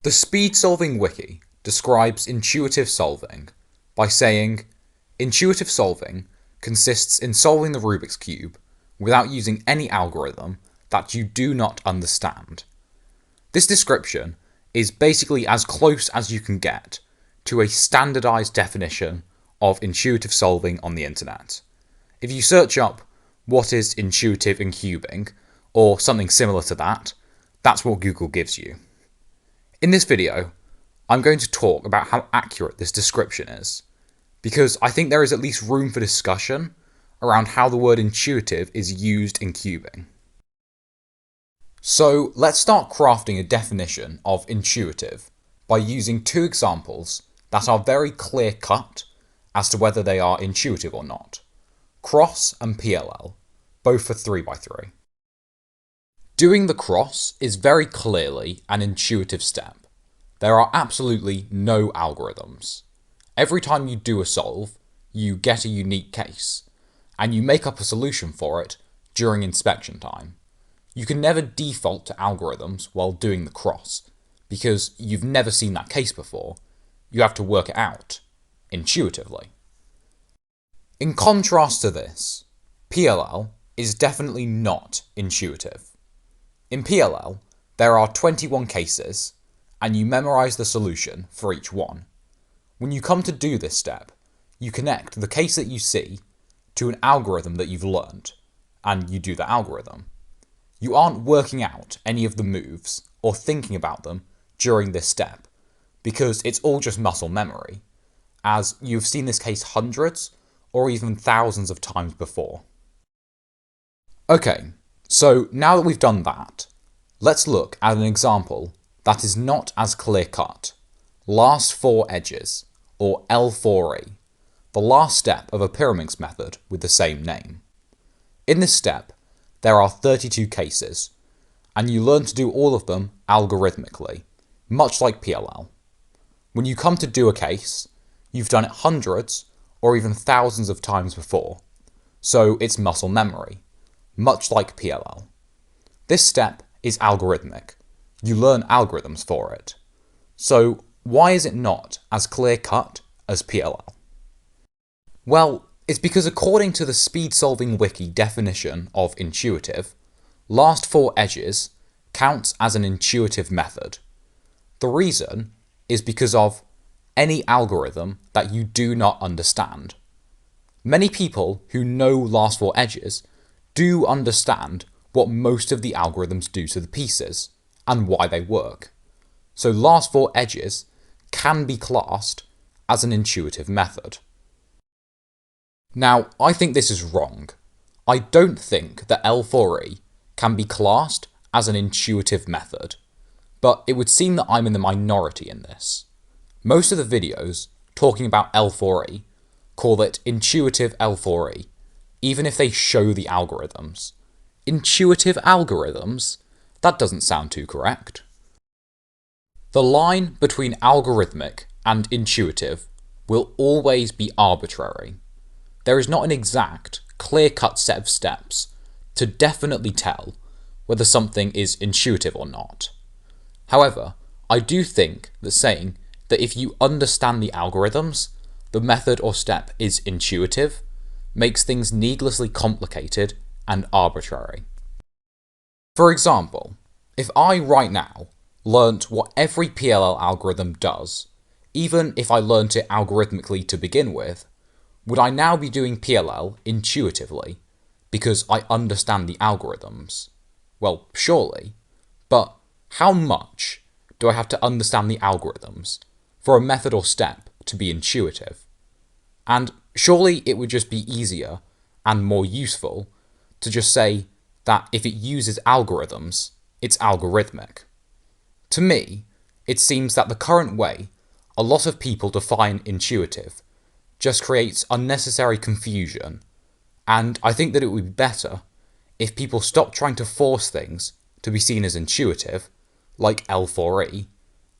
The Speedsolving Wiki describes intuitive solving by saying, intuitive solving consists in solving the Rubik's Cube without using any algorithm that you do not understand. This description is basically as close as you can get to a standardized definition of intuitive solving on the internet. If you search up what is intuitive in cubing, or something similar to that, that's what Google gives you. In this video, I'm going to talk about how accurate this description is, because I think there is at least room for discussion around how the word intuitive is used in cubing. So let's start crafting a definition of intuitive by using two examples that are very clear-cut as to whether they are intuitive or not. Cross and PLL, both for 3x3. Doing the cross is very clearly an intuitive step. There are absolutely no algorithms. Every time you do a solve, you get a unique case, and you make up a solution for it during inspection time. You can never default to algorithms while doing the cross, because you've never seen that case before. You have to work it out, intuitively. In contrast to this, PLL is definitely not intuitive. In PLL, there are 21 cases, and you memorize the solution for each one. When you come to do this step, you connect the case that you see to an algorithm that you've learned, and you do the algorithm. You aren't working out any of the moves or thinking about them during this step, because it's all just muscle memory, as you've seen this case hundreds or even thousands of times before. Okay, so now that we've done that, let's look at an example that is not as clear-cut. Last four edges, or L4E, the last step of a pyraminx method with the same name. In this step, there are 32 cases, and you learn to do all of them algorithmically, much like PLL. When you come to do a case, you've done it hundreds or even thousands of times before, so it's muscle memory, much like PLL. This step is algorithmic. You learn algorithms for it. So why is it not as clear-cut as PLL? Well, it's because according to the Speedsolving Wiki definition of intuitive, last four edges counts as an intuitive method. The reason is because of any algorithm that you do not understand. Many people who know last four edges do understand what most of the algorithms do to the pieces and why they work. So last four edges can be classed as an intuitive method. Now, I think this is wrong. I don't think that L4E can be classed as an intuitive method, but it would seem that I'm in the minority in this. Most of the videos talking about L4E call it intuitive L4E, even if they show the algorithms. Intuitive algorithms? That doesn't sound too correct. The line between algorithmic and intuitive will always be arbitrary. There is not an exact, clear-cut set of steps to definitely tell whether something is intuitive or not. However, I do think that saying that if you understand the algorithms, the method or step is intuitive makes things needlessly complicated and arbitrary. For example, if I right now learnt what every PLL algorithm does, even if I learnt it algorithmically to begin with, would I now be doing PLL intuitively because I understand the algorithms? Well, surely, but how much do I have to understand the algorithms for a method or step to be intuitive? And surely it would just be easier and more useful to just say that if it uses algorithms, it's algorithmic. To me, it seems that the current way a lot of people define intuitive just creates unnecessary confusion, and I think that it would be better if people stop trying to force things to be seen as intuitive, like L4E,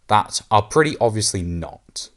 that are pretty obviously not.